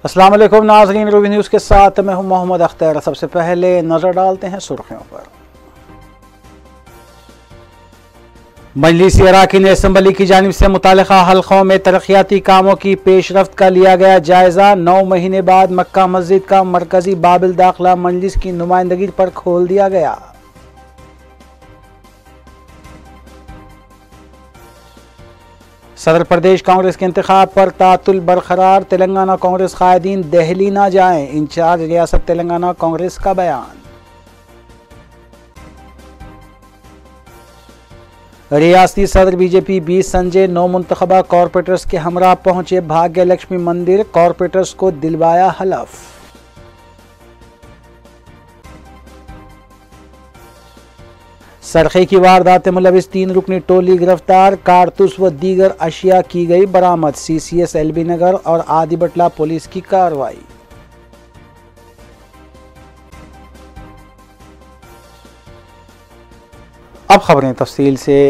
अस्सलाम वालेकुम नाज़रीन, रूबी न्यूज़ के साथ मैं हूं मोहम्मद अख्तर। सबसे पहले नज़र डालते हैं सुर्खियों पर। मजलिस अराकीन असम्बली की जानिब से मुतालिका हल्कों में तरक्याती कामों की पेशरफ्त का लिया गया जायजा। 9 महीने बाद मक्का मस्जिद का मरकजी बाबिल दाखिला मजलिस की नुमाइंदगी पर खोल दिया गया। सदर प्रदेश कांग्रेस के इंतखाब पर तातुल बरकरार, तेलंगाना कांग्रेस कायदीन दिल्ली ना जाएं, इंचार्ज रियासत तेलंगाना कांग्रेस का बयान। रियासती सदर बीजेपी बी संजय 9 मुंतखबा कॉरपोरेटर्स के हमरा पहुंचे भाग्य लक्ष्मी मंदिर, कॉरपोरेटर्स को दिलवाया हलफ। सरखे की वारदात में मुलविस 3 रुकनी टोली गिरफ्तार, कारतूस व दीगर अशिया की गई बरामद। CCS LB नगर और आदिबटला पुलिस की कार्रवाई। अब खबरें तफसील से।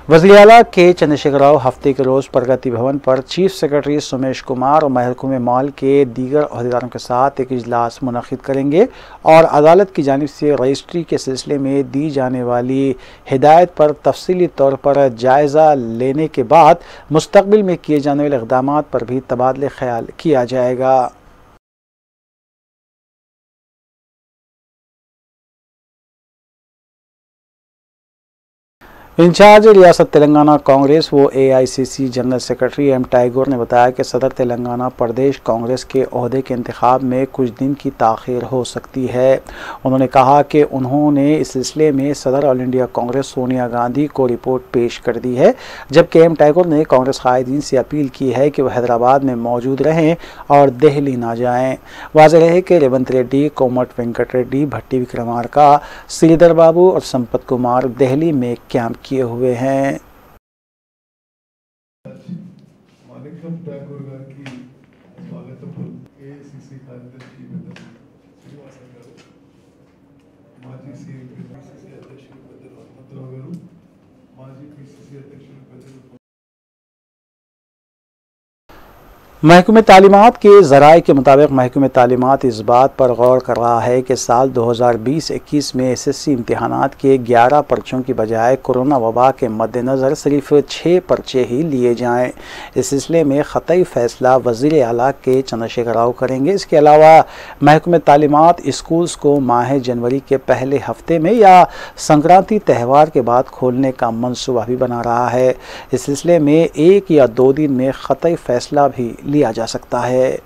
वज़ीर आला के चंद्रशेखर राव हफ्ते के रोज़ प्रगति भवन पर चीफ सेक्रेटरी सुमेश कुमार और महकमे माल के दीगर अहदेदारों के साथ एक इजलास मुनक़िद करेंगे और अदालत की जानिब से रजिस्ट्री के सिलसिले में दी जाने वाली हिदायत पर तफसीली तौर पर जायज़ा लेने के बाद मुस्तक़बिल में किए जाने वाले इक़दामात पर भी तबादले ख्याल किया जाएगा। इंचार्ज रियासत तेलंगाना कांग्रेस व AICC general secretary M Tigor ने बताया कि सदर तेलंगाना प्रदेश कांग्रेस के ओहदे के इंतखाब में कुछ दिन की ताख़ीर हो सकती है। उन्होंने कहा कि उन्होंने इस सिलसिले में सदर ऑल इंडिया कांग्रेस सोनिया गांधी को रिपोर्ट पेश कर दी है, जबकि M टाइगोर ने कांग्रेस कायदीन से अपील की है कि वह हैदराबाद में मौजूद रहें और दिल्ली ना जाएँ। वाज़ेह है कि रेवंत रेड्डी, कोमट वेंकट रेड्डी, भट्टी विक्रमार्का, श्रीधर बाबू और संपत कुमार दिल्ली में कैंप किए हुए हैं। महकमे तालीमात के ज़राए के मुताबिक महकमे तालीमात इस बात पर गौर कर रहा है कि साल 2020-21 में SSC इम्तहानात के 11 पर्चों की बजाय कोरोना वबा के मद्देनज़र सिर्फ 6 पर्चे ही लिए जाएँ। इस सिलसिले में ख़तई फ़ैसला वज़ीर आला के चंद्रशेखर राव करेंगे। इसके अलावा महकमे तालीमात स्कूल्स को माह जनवरी के पहले हफ्ते में या संक्रांति त्यौहार के बाद खोलने का मनसूबा भी बना रहा है। इस सिलसिले में 1 या 2 दिन में ख़तई फ़ैसला भी लिया जा सकता है।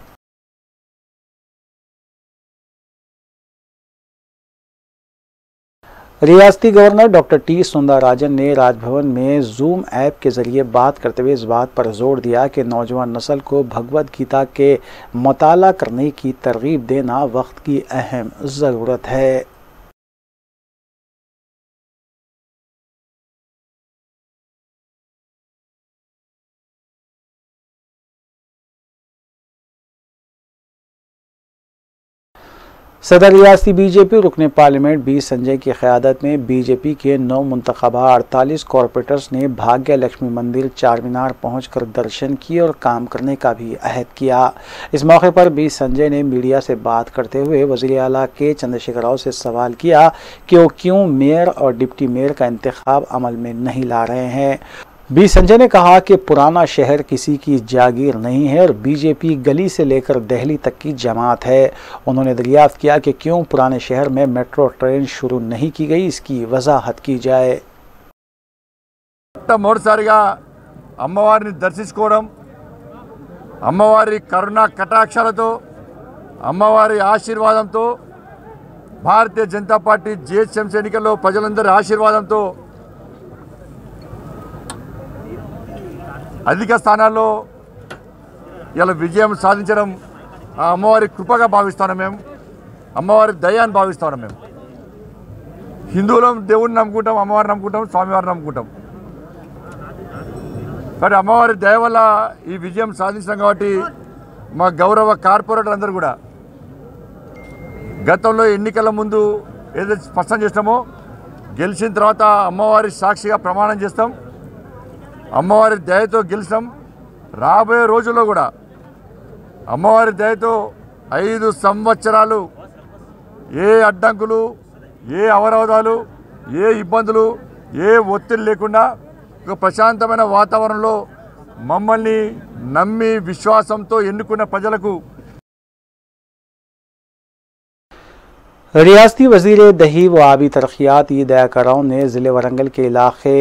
रियासती गवर्नर डॉक्टर T सुंदरराजन ने राजभवन में जूम ऐप के जरिए बात करते हुए इस बात पर जोर दिया कि नौजवान नस्ल को भगवद गीता के मुताला करने की तरगीब देना वक्त की अहम ज़रूरत है। सदर रियासती बीजेपी रुकने पार्लियामेंट बी संजय की क़यादत में बीजेपी के 9 मुंतखबा 48 कॉरपोरेटर्स ने भाग्य लक्ष्मी मंदिर चार मीनार पहुंचकर दर्शन किए और काम करने का भी अहद किया। इस मौके पर बी संजय ने मीडिया से बात करते हुए वज़ीर आला के चंद्रशेखर राव से सवाल किया कि वो क्यों मेयर और डिप्टी मेयर का इंतखाब अमल में नहीं ला रहे हैं। बी संजय ने कहा कि पुराना शहर किसी की जागीर नहीं है और बीजेपी गली से लेकर दिल्ली तक की जमात है। उन्होंने दरियाफ्त किया कि क्यों पुराने शहर में मेट्रो ट्रेन शुरू नहीं की गई, इसकी वजाहत की जाए। మొదటిసారిగా అమ్మవారిని దర్శించుకోవడం, అమ్మవారి కరుణా కటాక్షాలతో, అమ్మవారి ఆశీర్వాదంతో, భారతీయ జనతా పార్టీ GHMC ఎన్నికల్లో ప్రజలందరి ఆశీర్వాదంతో అధిక స్థానాల్లో ఇలా విజయం సాధించడం ఆ అమ్మవారి కృపగా భావిస్తాను మేము, అమ్మవారి దయాన్ని భావిస్తాను మేము. హిందువులం దేవుడిని నమ్ముకుంటాం, అమ్మవారిని నమ్ముకుంటాం, స్వామివారిని నమ్ముకుంటాం. కానీ అమ్మవారి దయ వల్ల ఈ విజయం సాధించాం కాబట్టి మా గౌరవ కార్పొరేటర్ అందరూ కూడా గతంలో ఎన్నికల ముందు ఏదైతే స్పష్టం చేస్తామో గెలిచిన తర్వాత అమ్మవారి సాక్షిగా ప్రమాణం చేస్తాం, అమ్మవారి దయతో గెలిచాం. రాబోయే రోజుల్లో కూడా అమ్మవారి దయతో 5 సంవత్సరాలు ఏ అడ్డంకులు, ఏ అవరోధాలు, ఏ ఇబ్బందులు, ఏ ఒత్తిడి లేకుండా ఒక ప్రశాంతమైన వాతావరణంలో మమ్మల్ని నమ్మి విశ్వాసంతో ఎన్నుకున్న ప్రజలకు रियासती वज़ीर दही व आबी तरक्यात दया कराओं ने ज़िले वरंगल के इलाके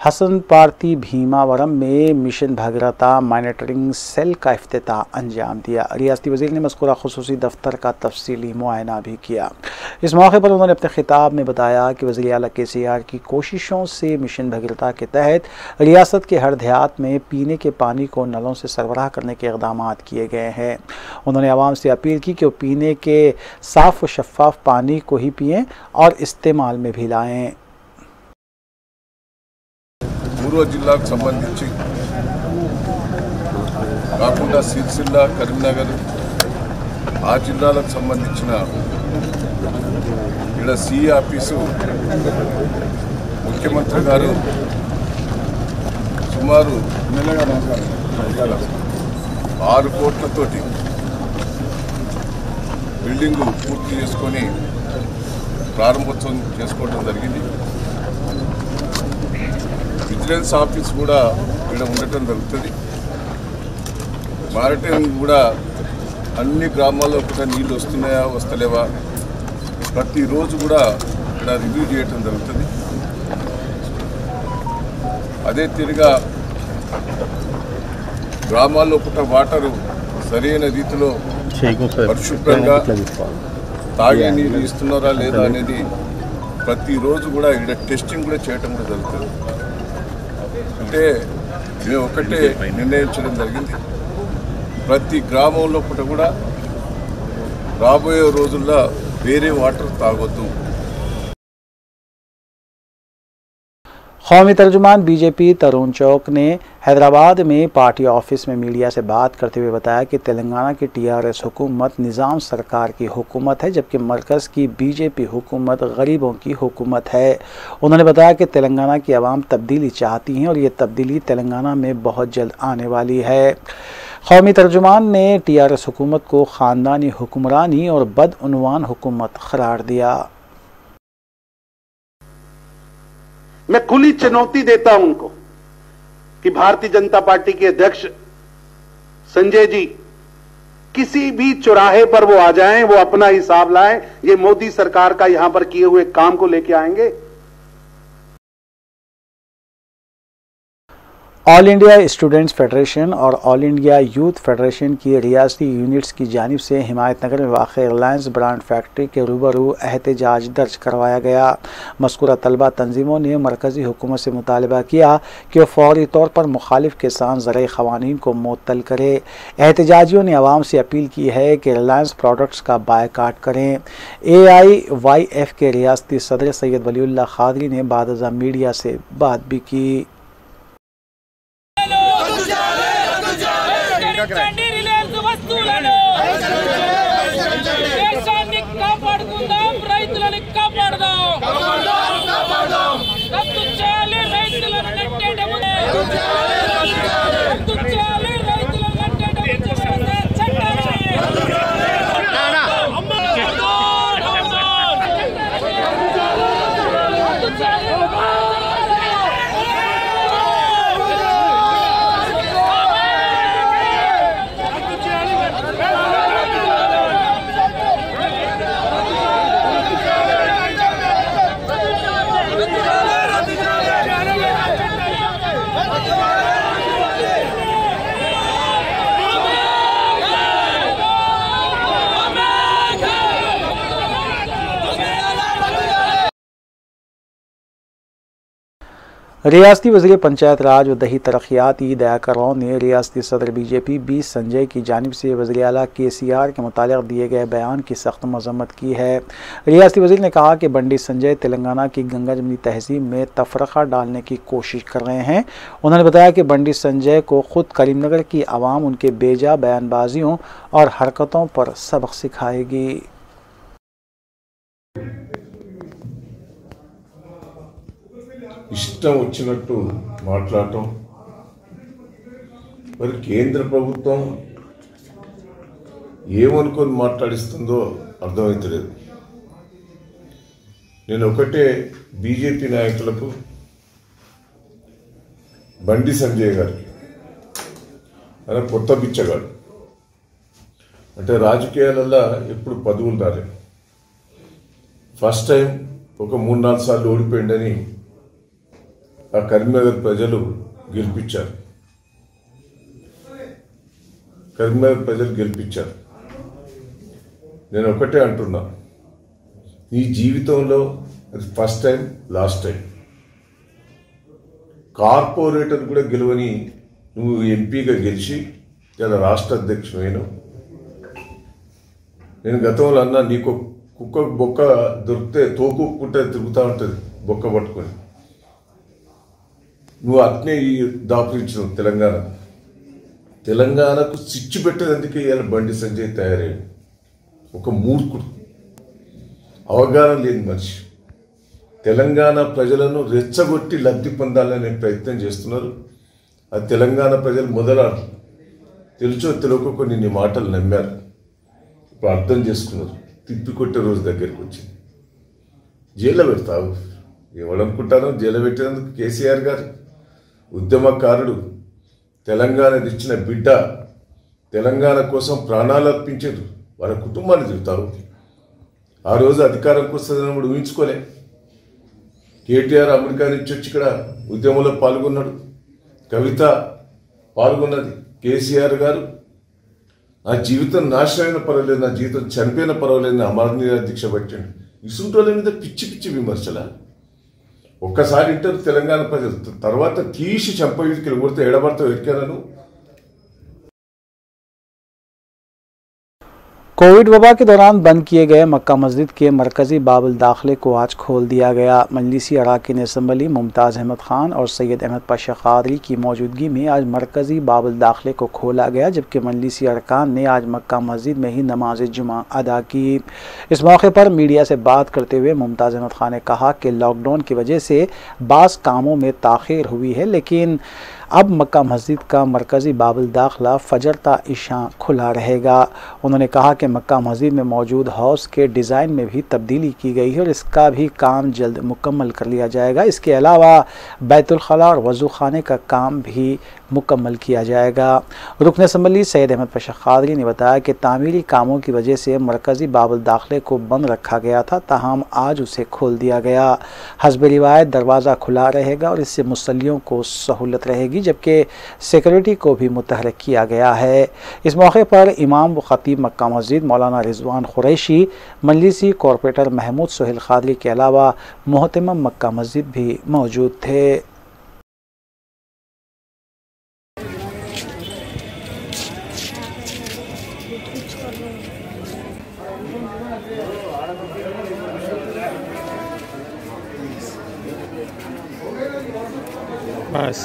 हसन पार्ती भीमावरम में मिशन भगीरथा मॉनिटरिंग सेल का इफ्तिताह अंजाम दिया। रियासती वज़ीर ने मज़कूरा खुसूसी दफ्तर का तफसीली मुआयना भी किया। इस मौके पर उन्होंने अपने खिताब में बताया कि वज़ीर आला KCR की कोशिशों से मिशन भगीरथा के तहत रियासत के हर देहात में पीने के पानी को नलों से सरबराह करने के इक़दाम किए गए हैं। उन्होंने आवाम से अपील की कि वो पीने के साफ़ व शफ़ाफ पानी को ही पिएं और इस्तेमाल में भी लाएं। पूर्व जिला संबंधी काकुंडा सिरसिल्ल करींनगर आ जिल्लाలకు సంబంధించిన ఇక్కడ सी ఆఫీసు ముఖ్యమంత్రి గారు సుమారు 6 కోట్లతోటి బిల్డింగ్ పూర్తి చేసుకొని ప్రారంభోత్సవం చేసుకోవడం జరిగింది। విజిలెన్స్ ఆఫీస్ కూడా ఇక్కడ ఉండటం జరుగుతుంది। మారిటైమ్ కూడా అన్ని గ్రామాల్లో కూడా నీళ్ళు వస్తున్నాయా వస్తలేవా ప్రతిరోజు కూడా ఇక్కడ రివ్యూ చేయటం జరుగుతుంది। అదే తీరుగా గ్రామాల్లో కూడా వాటరు సరైన రీతిలో పరిశుభ్రంగా తాగే నీళ్ళు ఇస్తున్నారా లేదా అనేది ప్రతిరోజు కూడా ఇక్కడ టెస్టింగ్ కూడా చేయటం కూడా జరుగుతుంది। అంటే మేము ఒకటే నిర్ణయించడం జరిగింది, ప్రతి గ్రామంలో కూడా రాబోయే రోజుల్లో వేరే వాటర్ తాగొద్దు। कौमी तर्जुमान BJP तरुण चौक ने हैदराबाद में पार्टी ऑफिस में मीडिया से बात करते हुए बताया कि तेलंगाना की TRS हुकूमत निज़ाम सरकार की हुकूमत है, जबकि मरकज़ की BJP हुकूमत गरीबों की हुकूमत है। उन्होंने बताया कि तेलंगाना की आवाम तब्दीली चाहती हैं और ये तब्दीली तेलंगाना में बहुत जल्द आने वाली है। कौमी तर्जुमान ने TRS हुकूमत को ख़ानदानी हुक्मरानी और बदउनवान हुकूमत करार दिया। मैं खुली चुनौती देता हूं उनको कि भारतीय जनता पार्टी के अध्यक्ष संजय जी किसी भी चौराहे पर वो आ जाएं, वो अपना हिसाब लाएं, ये मोदी सरकार का यहां पर किए हुए काम को लेके आएंगे। ऑल इंडिया स्टूडेंट्स फेडरेशन और ऑल इंडिया यूथ फेडरेशन की रियासती यूनिट्स की जानिब से हिमायतनगर में वाक़ रिलायंस ब्रांड फैक्ट्री के रूबरू एहतजाज दर्ज करवाया गया। मज़कूरा तलबा तंजीमों ने मरकज़ी हुकूमत से मुतालबा किया कि वह फ़ौरी तौर पर मुखालिफ किसान ज़रई क़वानीन को मुअत्तल करे। एहतजाजियों ने आवाम से अपील की है कि रिलायंस प्रोडक्ट्स का बायकाट करें। AIYF के रियासती सदर सैयद वलीउल्लाह क़ादरी ने बादज़ा मीडिया से बात भी की। రిలయన్స్ వస్తువులను దేశాన్ని కాపాడుకుందాం, రైతులను కాపాడదాం, రద్దు చేయాలి రైతులను నెట్టేటము, రద్దు చేయాలి రైతులను నెట్టేటము చట్టాన్ని रियासती वज़ीर पंचायत राज व दही तरक्यात दया कराओं ने रियासती सदर BJP B संजय की जानिब से वज़ीर आला KCR के मुतालिक दिए गए बयान की सख्त मज़म्मत की है। रियासती वज़ीर ने कहा कि बंडी संजय तेलंगाना की गंगा जमनी तहज़ीब में तफरक़ा डालने की कोशिश कर रहे हैं। उन्होंने बताया कि बंडी संजय को ख़ुद करीमनगर की आवाम उनके बेजा बयानबाजियों और हरकतों पर सबक सिखाएगी। ఇష్టం వచ్చినట్టు మాట్లాడటం, మరి కేంద్ర ప్రభుత్వం ఏమనుకొని మాట్లాడిస్తుందో అర్థమవుతలేదు. నేను ఒకటే బీజేపీ నాయకులకు, బండి సంజయ్ గారికి, ఆయన కొత్త బిచ్చగాడు, అంటే రాజకీయాలలో ఎప్పుడు పదవులు రాలే, ఫస్ట్ టైం ఒక 3-4 సార్లు ఓడిపోయిందని ఆ కరీంనగర్ ప్రజలు గెలిపించారు. నేను ఒకటే అంటున్నా, నీ జీవితంలో అది first time, last time. Corporator కూడా గెలవని నువ్వు ఎంపీగా గెలిచి ఇలా రాష్ట్ర అధ్యక్షుడైన. నేను గతంలో అన్నా, నీకు కుక్క బొక్క దొరికితే తోకుకుంటే తిరుగుతూ ఉంటుంది బొక్క పట్టుకొని. నువ్వు అట్నే దాపురించినావు తెలంగాణకు సిచ్చు పెట్టేందుకే ఇలా బండి సంజయ్ తయారయ్యాడు. ఒక మూర్ఖుడు, అవగాహన లేని మనిషి. తెలంగాణ ప్రజలను రెచ్చగొట్టి లబ్ధి పొందాలనే ప్రయత్నం చేస్తున్నారు. ఆ తెలంగాణ ప్రజలు మొదలాడు తెలుసో తెలియక నీ మాటలు నమ్మారు. ఇప్పుడు అర్థం చేసుకున్నారు. తిప్పికొట్టే రోజు దగ్గరికి వచ్చింది. జైల్లో పెడతావు. ఎవడనుకుంటారో జైల్లో పెట్టినందుకు కేసీఆర్ గారు ఉద్యమకారుడు, తెలంగాణ ఇచ్చిన బిడ్డ, తెలంగాణ కోసం ప్రాణాలు అర్పించారు. వాళ్ళ కుటుంబాన్ని తిరుగుతారు. ఆ రోజు అధికారంకి వస్తుందని కూడా ఊహించుకోలే. కేటీఆర్ అమెరికా నుంచి వచ్చి ఇక్కడ ఉద్యమంలో పాల్గొన్నాడు. కవిత పాల్గొన్నది. కేసీఆర్ గారు నా జీవితం నాశనమైన పర్వాలేదు, నా జీవితం చనిపోయిన పర్వాలేదు, అమరనీయ దీక్ష పట్టాడు. ఇసుంటోళ్ళ మీద పిచ్చి పిచ్చి విమర్శల. ఒక్కసారి ఇంటారు తెలంగాణ ప్రజలు, తర్వాత తీసి చంపగిరికి కొడితే ఎడబడతావు ఎక్కాను. कोविड वबा के दौरान बंद किए गए मक्का मस्जिद के मरकज़ी बाबुल दाखिले को आज खोल दिया गया। मजलिसी अरकान असम्बली मुमताज़ अहमद ख़ान और सैयद अहमद पाशा क़ादरी की मौजूदगी में आज मरकज़ी बाबुल दाखिले को खोला गया, जबकि मजलिसी अरकान ने आज मक्का मस्जिद में ही नमाज जुमा अदा की। इस मौके पर मीडिया से बात करते हुए मुमताज़ अहमद ख़ान ने कहा कि लॉकडाउन की वजह से बाज़ कामों में ताख़ीर हुई है, लेकिन अब मक्का मस्जिद का मरकज़ी बाबुल दाखिला फजर ता इशा खुला रहेगा। उन्होंने कहा कि मक्का मस्जिद में मौजूद हाउस के डिज़ाइन में भी तब्दीली की गई है और इसका भी काम जल्द मुकम्मल कर लिया जाएगा। इसके अलावा बैतुल खला और वज़ू खाने का काम भी मुकम्मल किया जाएगा। रुकन असम्बली सैयद अहमद पाशा क़ादरी ने बताया कि तामीरी कामों की वजह से मरकज़ी बाबुल दाखिले को बंद रखा गया था, ताहम आज उसे खोल दिया गया। हस्ब रिवायत दरवाज़ा खुला रहेगा और इससे मुसल्लियों को सहूलत रहेगी, जबकि सिक्योरिटी को भी मुतहर्रिक किया गया है। इस मौके पर इमाम व ख़तीब मक्का मस्जिद मौलाना रिजवान कुरैशी, मजलिसी कॉरपोरेटर महमूद सोहेल क़ादरी के अलावा मोहतमम मक्का मस्जिद भी मौजूद थे। बस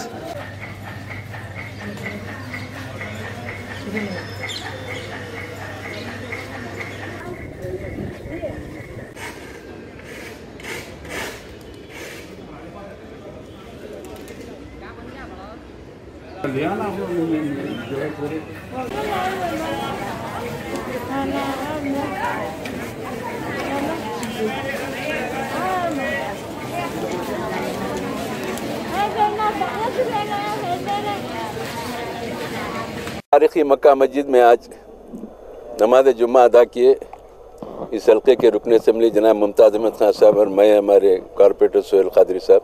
तारीख़ी मक्का मस्जिद में आज नमाज जुम्मा अदा किए। इस हल्के के रुकन असम्बली जनाब मुमताज़ अहमद ख़ान साहब और मैं, हमारे कॉरपोरेटर सोहेल क़ादरी साहब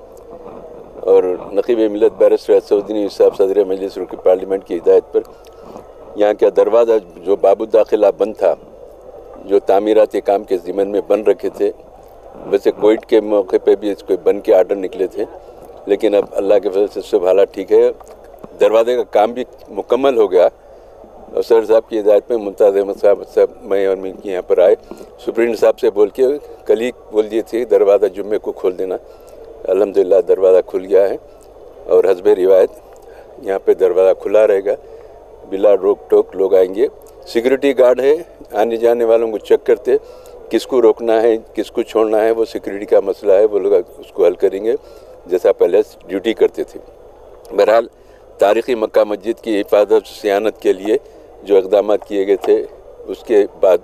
और नक़ीब मिलत बैरिस्टर असदुद्दीन साहब सदर मजलिस रुकन पार्लियामेंट की हिदायत पर यहाँ का दरवाज़ा जो बाबुल दाखिला बंद था, जो तामीराती काम के ज़िम्मन में बन रखे थे, वैसे कोविड के मौके पर भी इसको बंद के आर्डर निकले थे, लेकिन अब अल्लाह के फजल से सब हालात ठीक है। दरवाजे का काम भी मुकम्मल हो गया और सर साहब की हिदायत में मुमताज़ अहमद साहब मैं और मिल यहाँ पर आए। सुप्रीम साहब से बोल के कल ही बोल दिए थे दरवाज़ा जुम्मे को खोल देना। अल्हम्दुलिल्लाह दरवाज़ा खुल गया है और हस्ब रिवायत यहाँ पे दरवाज़ा खुला रहेगा, बिला रोक टोक लोग आएंगे। सिक्योरिटी गार्ड है, आने जाने वालों को चेक करते, किसको रोकना है किसको छोड़ना है वो सिक्योरिटी का मसला है, वो लोग उसको हल करेंगे जैसा पहले ड्यूटी करते थे। बहरहाल तारीख़ी मक्का मस्जिद की हिफाजत सियानत के लिए जो इक़दाम किए गए थे उसके बाद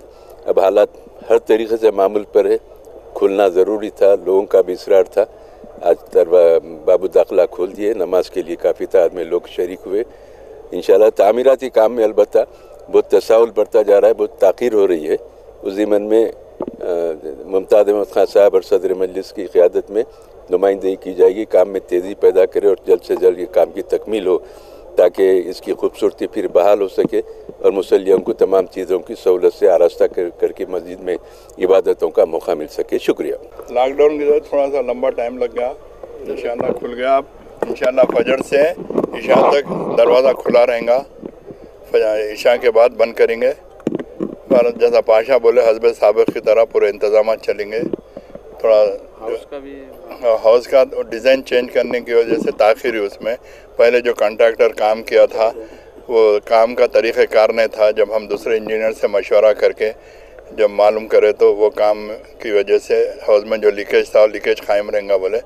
अब हालात हर तरीके से मामूल पर है। खुलना ज़रूरी था, लोगों का भी इसरार था। आज बाबू दाखला खोल दिए, नमाज के लिए काफ़ी तादाद में लोग शरीक हुए। इंशाल्लाह तामीराती काम में अलबत्ता बहुत तसाहुल बढ़ता जा रहा है, बहुत ताख़ीर हो रही है। उस ज़िमन में मुमताज़ अहमद खान साहब और सदर मजलिस की क़यादत में नुमाइंदगी की जाएगी, काम में तेज़ी पैदा करे और जल्द से जल्द ये काम की तकमील हो ताकि इसकी खूबसूरती फिर बहाल हो सके और मुसल्लियों को तमाम चीज़ों की सहूलत से आरास्ता करके मस्जिद में इबादतों का मौका मिल सके। शुक्रिया। लॉकडाउन की वजह से थोड़ा सा लंबा टाइम लग गया, इंशाअल्लाह खुल गया। अब इंशाअल्लाह फजर से इशा तक दरवाज़ा खुला रहेगा, इशा के बाद बंद करेंगे। पर जैसा पाशा बोले हस्ब साबिक़ की तरह पूरे इंतजाम चलेंगे। थोड़ा हाउस का डिज़ाइन चेंज करने की वजह से ताख़ीर हुई उसमें। पहले जो कॉन्ट्रैक्टर काम किया था वो काम का तरीक़ाकार नहीं था। जब हम दूसरे इंजीनियर से मशवरा करके जब मालूम करे तो वो काम की वजह से हाउस में जो लीकेज था लीकेज कायम रहेगा बोले,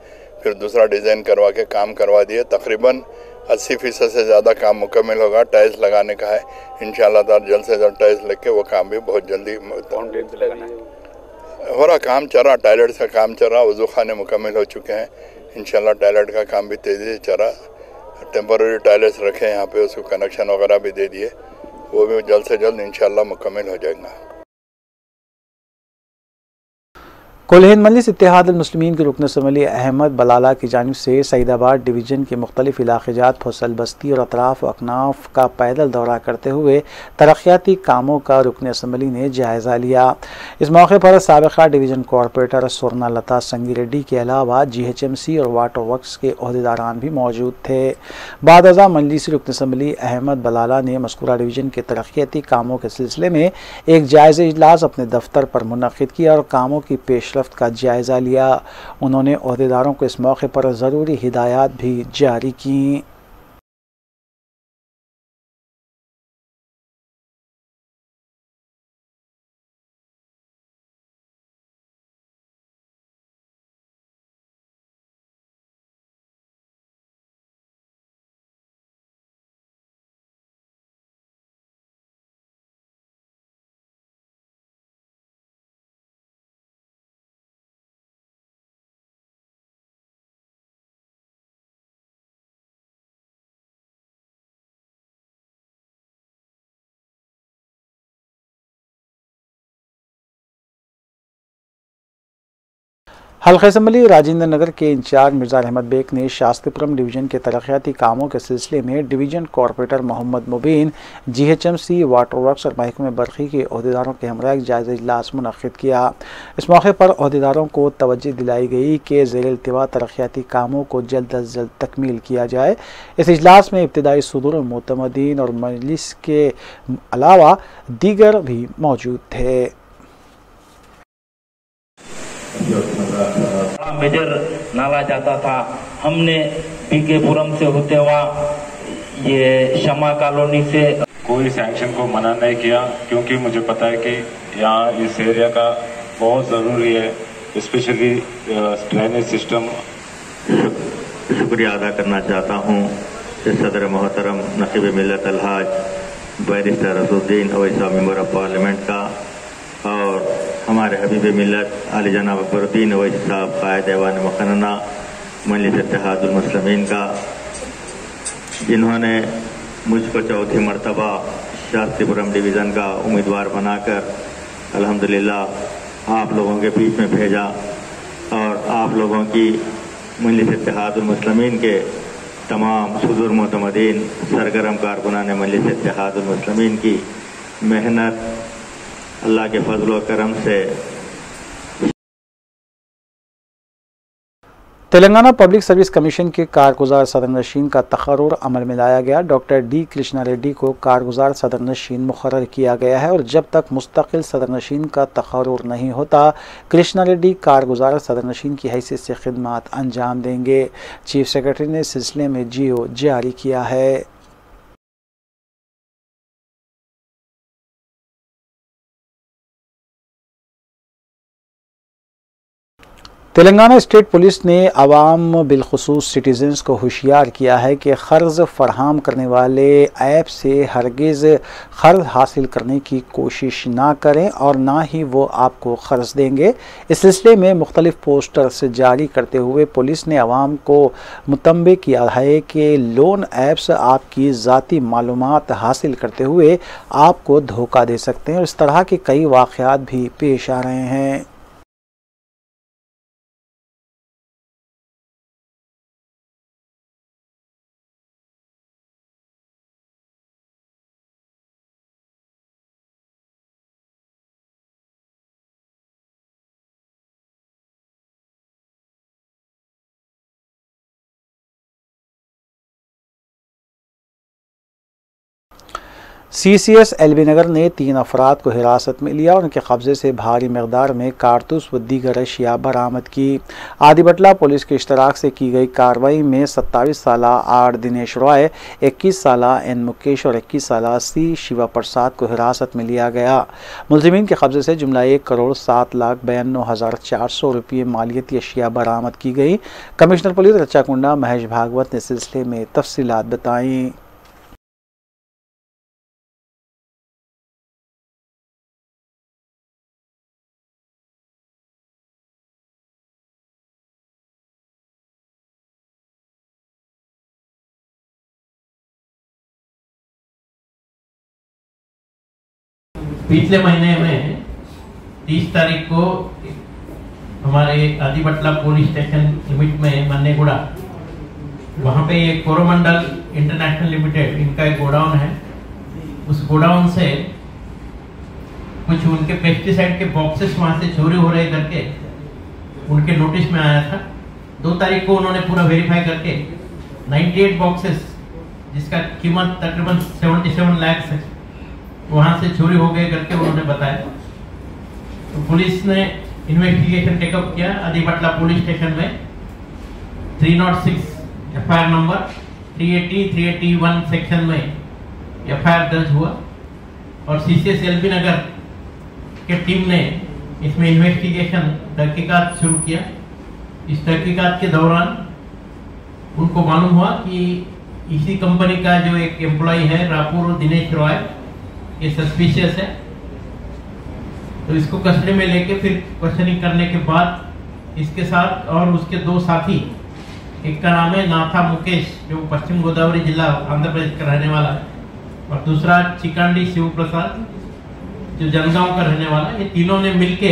फिर दूसरा डिज़ाइन करवा के काम करवा दिए। तकरीबन 80% से ज़्यादा काम मुकम्मल होगा। टाइल्स लगाने का है, इंशाअल्लाह ताला जल्द से जल्द टाइल्स लग के वो काम भी बहुत जल्दी हो रहा। काम चल रहा, टॉयलेट का काम चल रहा, वज़ू खाने मुकम्मल हो चुके हैं। इंशाल्लाह टॉयलेट का काम भी तेज़ी से चल रहा। टेम्पररी टॉयलेट्स रखे हैं यहाँ पे, उसको कनेक्शन वगैरह भी दे दिए, वो भी जल्द से जल्द इंशाल्लाह मुकम्मल हो जाएगा। कुल मजलिस इत्तेहाद मुस्लिमीन के रुकन असम्बली अहमद बलाला की जानिब से सईदाबाद डिवीज़न के मुख्तलिफ इलाक़ाजात फसल बस्ती और अतराफ़ अकनाफ का पैदल दौरा करते हुए तरक्याती कामों का रुकन असम्बली ने जायज़ा लिया। इस मौके पर साबिक़ा डिवीज़न कॉरपोरेटर स्वर्णा लता संगी रेड्डी के अलावा GHMC और वाटर वर्क्स के अहदेदारान भी मौजूद थे। बाद अज़ा मजलिस रुकन असम्बली अहमद बलाला ने मज़कूरा डिवीज़न के तरक्याती कामों के सिलसिले में एक जायज़ा इजलास अपने दफ्तर पर मुनक़िद किया और कामों की पेशरफ्त का जायज़ा लिया। उन्होंने अहदेदारों को इस मौके पर ज़रूरी हिदायत भी जारी की। हल्का असम्बली राजेंद्र नगर के इंचार्ज मिर्ज़ा अहमद बेग ने शास्त्रीपुरम डिवीज़न के तरक्याती कामों के सिलसिले में डिवीज़न कॉरपोरेटर मोहम्मद मुबीन, GHMC, वाटर वर्क्स और महकमे बरक़ी के अहदेदारों के हमरा एक जायज़ा इजलास मुनक़्क़िद किया। इस मौके पर अहदेदारों को तवज्जो दिलाई गई कि ज़ेर इल्तिवा तरक्याती कामों को जल्द अज जल्द तकमील किया जाए। इस इजलास में इब्तिदाई सदूर मोतमदीन और मजलिस के अलावा दीगर भी मौजूद थे। मेजर नाला जाता था, हमने पीकेपुरम से होते हुआ ये शमा कॉलोनी से कोई सैंक्शन को मना नहीं किया, क्योंकि मुझे पता है कि यहाँ इस एरिया का बहुत ज़रूरी है, स्पेशली ड्रेनेज सिस्टम। शुक्रिया अदा करना चाहता हूँ सदर मोहतरम नकीब मिल्लत Alhaj barrister रसूद्दीन अवैसा member of parliament का, और हमारे हबीब मिल्लत आली जनाब अकबरुद्दीन अवैसी साहब कायद ऐवान मुक़न्नना मजलिस इत्तेहादुल मुस्लिमीन का, जिन्होंने मुझको चौथी मरतबा शास्त्रीपुरम डिवीज़न का उम्मीदवार बनाकर अल्हम्दुलिल्लाह आप लोगों के बीच में भेजा और आप लोगों की मजलिस इत्तेहादुल मुस्लिमीन के तमाम सुदूर मोतमदीन सरगर्म कारकुनान मजलिस इत्तेहादुल मुस्लिमीन की मेहनत अल्लाह के फजल व करम से तेलंगाना पब्लिक सर्विस कमीशन के कारगुजार सदरनशीन का तकर्रुर अमल में लाया गया। डॉक्टर D कृष्णा रेड्डी को कारगुजार सदरनशीन मुकर्रर किया गया है और जब तक मुस्तकिल सदरनशीन का तकर्रुर नहीं होता कृष्णा रेड्डी कारगुजार सदरनशीन की हैसियत से खिदमत अंजाम देंगे। चीफ सेक्रेटरी ने इस सिलसिले में GO जारी किया है। तेलंगाना स्टेट पुलिस ने अवाम बिलखुसूस सिटीजन्स को होशियार किया है कि क़र्ज़ फराहम करने वाले ऐप से हरगिज़ क़र्ज़ हासिल करने की कोशिश ना करें और ना ही वो आपको क़र्ज़ देंगे। इस सिलसिले में मुख्तलिफ पोस्टर्स जारी करते हुए पुलिस ने अवाम को मुतंबे किया है कि लोन ऐप्स आपकी ज़ाती मालूमात हासिल करते हुए आपको धोखा दे सकते हैं और इस तरह के कई वाक़यात भी पेश आ रहे हैं। CCS LB नगर ने 3 अफराद को हिरासत में लिया और उनके कब्जे से भारी मकदार में कारतूस व दीगर अशिया बरामद की। आदिबटला पुलिस के इश्तराक से की गई कार्रवाई में 27 साला R दिनेश रॉय, 21 साला N मुकेश और 21 साला C शिवा प्रसाद को हिरासत में लिया गया। मुलजिमीन के कब्जे से जुमला 1,07,92,400 रुपये मालियती अशिया बरामद की गई। कमिश्नर पुलिस रच्चाकुंडा महेश भागवत ने सिलसिले में तफसीलात बताई। पिछले महीने में 30 तारीख को हमारे आदिबटला पुलिस स्टेशन लिमिट में मन्नेगुड़ा, वहाँ पे एक कोरोमंडल इंटरनेशनल लिमिटेड इनका एक गोडाउन है। उस गोडाउन से कुछ उनके पेस्टिसाइड के बॉक्सेस वहाँ से चोरी हो रहे करके उनके नोटिस में आया था। 2 तारीख को उन्होंने पूरा वेरीफाई करके 98 बॉक्सेस जिसका कीमत तकरीबन 77 लाख है वहां से चोरी हो गए करके उन्होंने बताया। तो पुलिस ने इन्वेस्टिगेशन टेकअप किया। आदिबटला पुलिस स्टेशन में 306 FIR नंबर 380, 381 सेक्शन में FIR दर्ज हुआ और CCS LB नगर के टीम ने इसमें इन्वेस्टिगेशन तहकीकात शुरू किया। इस तहकीकात के दौरान उनको मालूम हुआ कि इसी कंपनी का जो एक एम्प्लॉय है रापुर दिनेश रॉय, ये सस्पिशियस है। तो इसको कस्टडी में लेके फिर क्वेश्चनिंग करने के बाद इसके साथ और उसके 2 साथी, एक का नाम है नाथा मुकेश जो पश्चिम गोदावरी जिला आंध्र प्रदेश का रहने वाला है और दूसरा चिकांडी शिव प्रसाद जो जनगांव का रहने वाला है। ये तीनों ने मिलके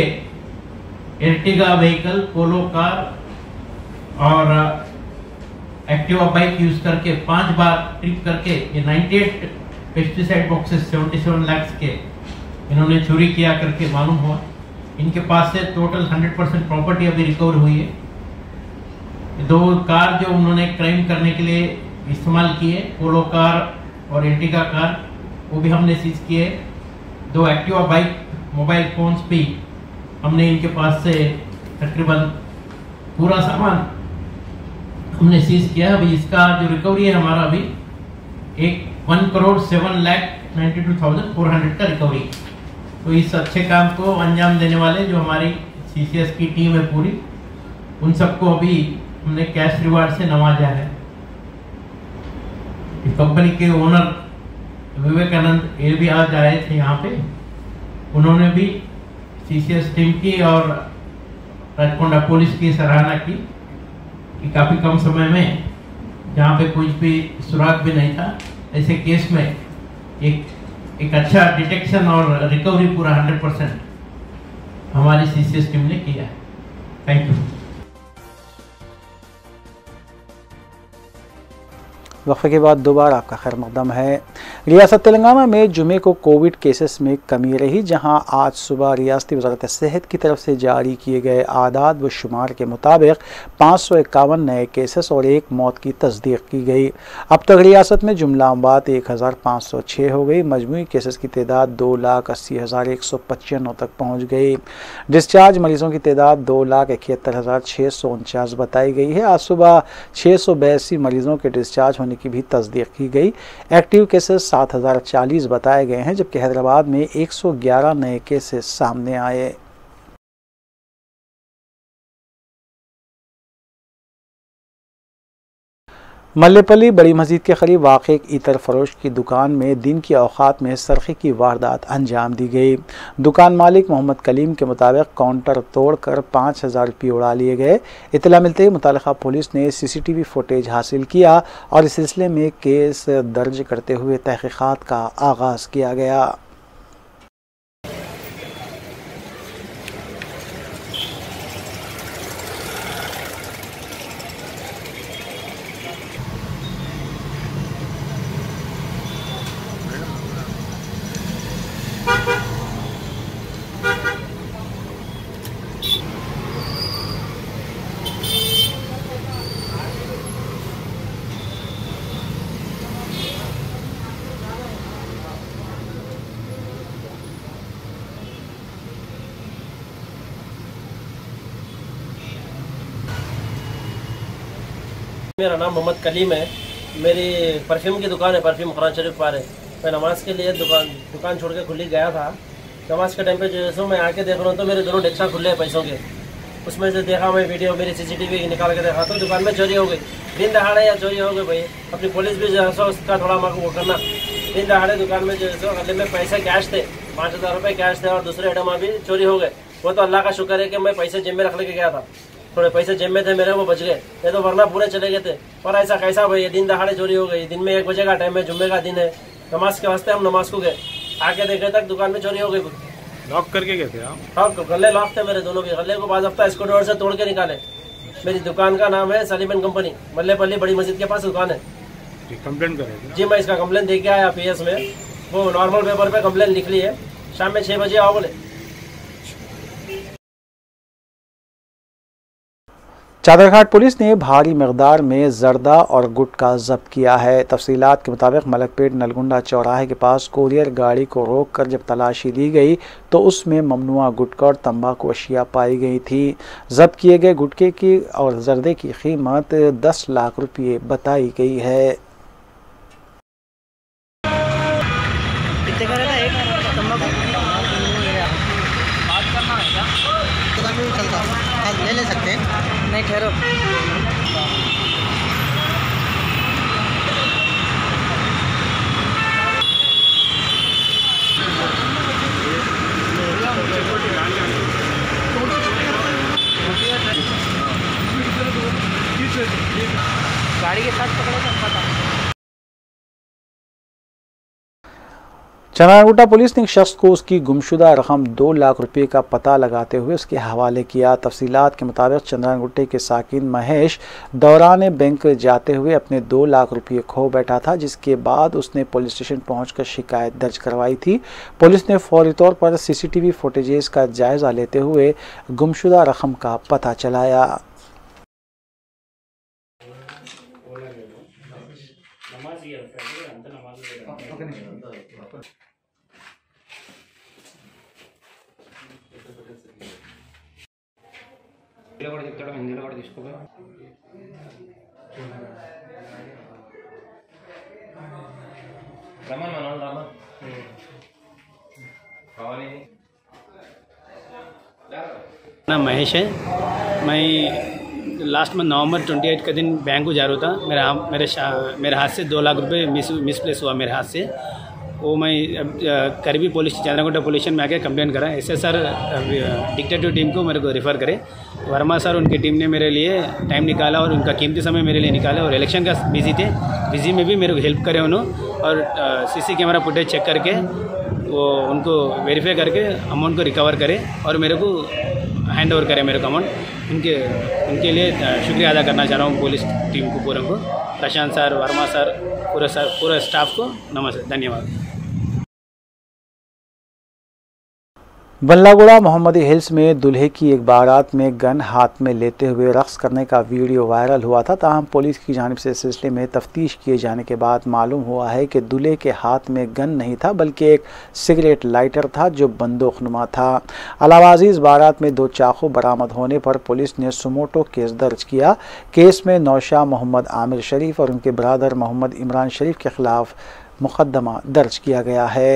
एर्टिगा व्हीकल, पोलो कार और एक्टिवा बाइक यूज करके 5 बार ट्रिप करके ये 98 पेस्टिसाइड बॉक्सेस 77 लाख के इन्होंने चोरी किया करके मालूम हुआ। इनके पास से टोटल 100% प्रॉपर्टी अभी रिकवर हुई है। 2 कार जो उन्होंने क्राइम करने के लिए इस्तेमाल किए, पोलो कार और एर्टिगा कार, वो भी हमने सीज किए। 2 एक्टिवा बाइक, मोबाइल फोन्स भी हमने इनके पास से तकरीबन पूरा सामान हमने सीज किया। अभी इसका जो रिकवरी है हमारा अभी 1,07,92,400 का रिकवरी। तो इस अच्छे काम को अंजाम देने वाले जो हमारी CCS की टीम है पूरी, उन सबको अभी हमने कैश रिवार्ड से नवाजा है। इस कंपनी के ओनर विवेकानंद ये भी आज आए थे यहाँ पे, उन्होंने भी CCS टीम की और राजकोंडा पुलिस की सराहना की कि काफ़ी कम समय में जहाँ पे कुछ भी सुराग भी नहीं था, ऐसे केस में एक अच्छा डिटेक्शन और रिकवरी पूरा 100% हमारी CCS टीम ने किया है। Thank you. वक्फे के बाद दोबारा आपका खैर मकदम है। रियासत तेलंगाना में जुमे को कोविड केसेस में कमी रही, जहां आज सुबह रियासती वज़ारत सेहत की तरफ से जारी किए गए आदाद व शुमार के मुताबिक 551 नए केसेस और 1 मौत की तस्दीक की गई। अब तक रियासत में जुमला अमवात 1506 हो गई। मजमूई केसेस की तादाद 2,80,195 तक पहुँच गई। डिस्चार्ज मरीजों की तादाद 2,71,649 बताई गई है। आज सुबह 682 मरीजों के डिस्चार्ज होने की भी तस्दीक की गई। एक्टिव केसेस 7,040 बताए गए हैं, जबकि हैदराबाद में 111 नए केसेस सामने आए। मल्लेपल्ली बड़ी मस्जिद के करीब वाक़ एक इतर फरोश की दुकान में दिन की औकात में सरक़े की वारदात अंजाम दी गई। दुकान मालिक मोहम्मद कलीम के मुताबिक काउंटर तोड़कर 5,000 रुपये उड़ा लिए गए। इतला मिलते ही मुतालिका पुलिस ने CCTV फुटेज हासिल किया और इस सिलसिले में केस दर्ज करते हुए तहक़ीक़ात का आगाज़ किया गया। मेरा नाम मोहम्मद कलीम है। मेरी परफ्यूम की दुकान है, परफ्यूम कुरान शरीफ पार है। मैं नमाज़ के लिए दुकान छोड़ के खुली गया था। नमाज़ के टाइम पे जैसे मैं आके देख रहा हूँ तो मेरे दोनों डेक्सा खुले हैं पैसों के। उसमें से देखा मैं वीडियो, मेरी CCTV निकाल के देखा तो दुकान में चोरी हो गई। दिन दहाड़े या चोरी हो गई भाई, अपनी पुलिस भी जो है उसका थोड़ा वो करना। दिन दहाड़े दुकान में जो है गले में पैसे कैश थे, 5,000 रुपये कैश थे और दूसरे आइटम भी चोरी हो गए। वो तो अल्लाह का शुक्र है कि मैं पैसे जेब में रख लेके गया था, थोड़े पैसे जेब में थे मेरे, वो बच गए, ये तो वरना पूरे चले गए थे। पर ऐसा कैसा भाई, दिन दहाड़े चोरी हो गई। दिन में 1 बजे का टाइम है, जुम्मे का दिन है, नमाज के वास्ते हम नमाज को गए, आके देखे तक दुकान में चोरी हो गई। लॉक करके गए थे आप? हाँ, गले लॉक थे मेरे दोनों भी। गले को बाद हफ्ता इसको डोर से तोड़ के निकाले। मेरी दुकान का नाम है सलीम एंड कंपनी, मल्लेपल्ली बड़ी मस्जिद के पास दुकान है। कंप्लेंट करेंगे? जी, मैं इसका कंप्लेंट दे के आया PS में, वो नॉर्मल पेपर पे कंप्लेंट लिख ली है। शाम में 6 बजे आओ बोले। चादरघाट पुलिस ने भारी मकदार में जर्दा और गुटखा जब्त किया है। तफसीलात के मुताबिक मलकपेट नलगुंडा चौराहे के पास कोरियर गाड़ी को रोककर जब तलाशी दी गई तो उसमें ममनुआ गुटखा और तंबाकू अशिया पाई गई थी। जब्त किए गए गुटखे की और जर्दे की कीमत 10 लाख रुपये बताई गई है। ले सकते हैं? नहीं, ठहरो। गाड़ी के साथ पकड़े। चंद्रानगुट्टा पुलिस ने एक शख्स को उसकी गुमशुदा रकम 2 लाख रुपए का पता लगाते हुए उसके हवाले किया। तफसीलात के मुताबिक चंद्रानगुट्टे के साकिन महेश दौरान बैंक जाते हुए अपने 2 लाख रुपये खो बैठा था, जिसके बाद उसने पुलिस स्टेशन पहुंचकर शिकायत दर्ज करवाई थी। पुलिस ने फौरी तौर पर CCTV फुटेजेस का जायजा लेते हुए गुमशुदा रकम का पता चलाया। హిందీలో కూడా తీసుకోగా రమన్ మన రామన్ కావాలి नाम महेश है। मैं लास्ट मंथ नवंबर 28 का दिन बैंक को जा रहा था। मेरे हाथ से 2 लाख रुपए मिसप्लेस हुआ मेरे हाथ से। वो मैं करीबी पुलिस चंद्रानगुट्टा पुलिस स्टेशन में आके कंप्लेंट करा। SSR डिटेक्टिव टीम को मेरे को रेफ़र करे। वर्मा सर उनकी टीम ने मेरे लिए टाइम निकाला और उनका कीमती समय मेरे लिए निकाला और इलेक्शन का बिजी में भी मेरे को हेल्प करे उन्होंने। और CC कैमरा फुटेज चेक करके वो उनको वेरीफाई करके अमाउंट को रिकवर करे और मेरे को हैंड ओवर करे मेरे को अमाउंट। उनके लिए शुक्रिया अदा करना चाह रहा हूँ पुलिस टीम को पूरे को, प्रशांत सर, वर्मा सर, पूरा स्टाफ को नमस्ते, धन्यवाद। बल्लागुड़ा मोहम्मदी हिल्स में दूल्हे की एक बारात में गन हाथ में लेते हुए रक्स करने का वीडियो वायरल हुआ था। ताहम पुलिस की जानिब से इस सिलसिले में तफ्तीश किए जाने के बाद मालूम हुआ है कि दूल्हे के हाथ में गन नहीं था बल्कि एक सिगरेट लाइटर था जो बंदूकनुमा था। अलावा इस बारात में 2 चाकू बरामद होने पर पुलिस ने सुमोटो केस दर्ज किया। केस में नौशाह मोहम्मद आमिर शरीफ और उनके ब्रादर मोहम्मद इमरान शरीफ के खिलाफ मुकदमा दर्ज किया गया है।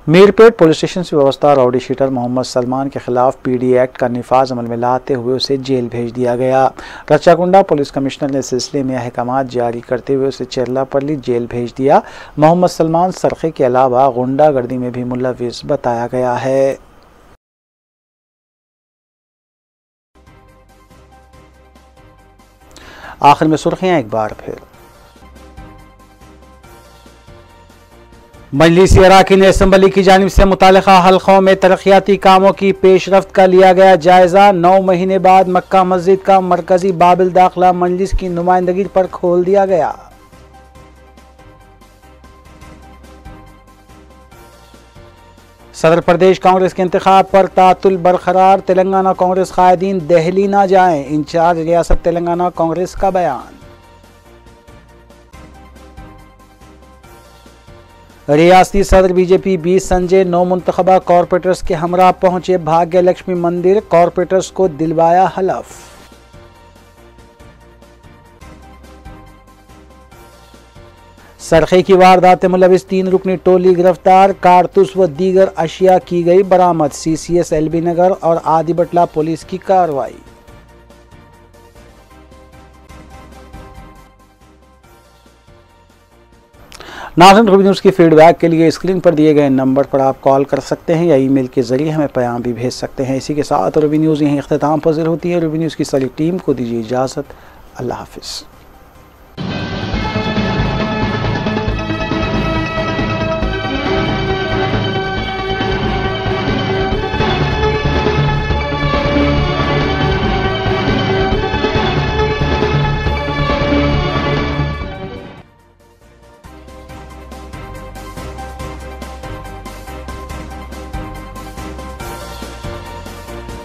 मीरपेट पुलिस स्टेशन से व्यवस्था राउडी शीटर मोहम्मद सलमान के खिलाफ पीडी एक्ट का निफाज अमल में लाते हुए उसे जेल भेज दिया गया। रच्चाकुंडा पुलिस कमिश्नर ने सिलसिले में अहकामात जारी करते हुए उसे चिरलापल्ली जेल भेज दिया। मोहम्मद सलमान सरखे के अलावा गुंडागर्दी में भी मुलविस बताया गया है। आखिर में सुर्खियां एक बार फिर। मजलिसी अराकीन असम्बली की जानिब से मुतालिका हल्कों में तरक्याती कामों की पेशरफ्त का लिया गया जायजा। 9 महीने बाद मक्का मस्जिद का मरकजी बाबिल दाखिला मजलिस की नुमाइंदगी पर खोल दिया गया। सदर प्रदेश कांग्रेस के इंतखाब पर तातुल बरकरार, तेलंगाना कांग्रेस कायदीन दिल्ली ना जाएं, इंचार्ज रियासत तेलंगाना कांग्रेस का बयान। रियासती सदर बीजेपी बी संजय 9 मुंतखबा कॉरपोरेटर्स के हमरा पहुंचे भाग्य लक्ष्मी मंदिर, कॉरपोरेटर्स को दिलवाया हलफ। सरखे की वारदात में मुलविस 3 रुकनी टोली गिरफ्तार, कारतूस व दीगर अशिया की गई बरामद। CCS LB नगर और आदिबटला पुलिस की कार्रवाई। नाज़रीन, रूबी न्यूज़ की फीडबैक के लिए स्क्रीन पर दिए गए नंबर पर आप कॉल कर सकते हैं या ईमेल के जरिए हमें पैगाम भी भेज सकते हैं। इसी के साथ रूबी न्यूज़ यहीं इख्तिताम पज़ीर होती है। रूबी न्यूज़ की सारी टीम को दीजिए इजाज़त। अल्लाह हाफ़िज़।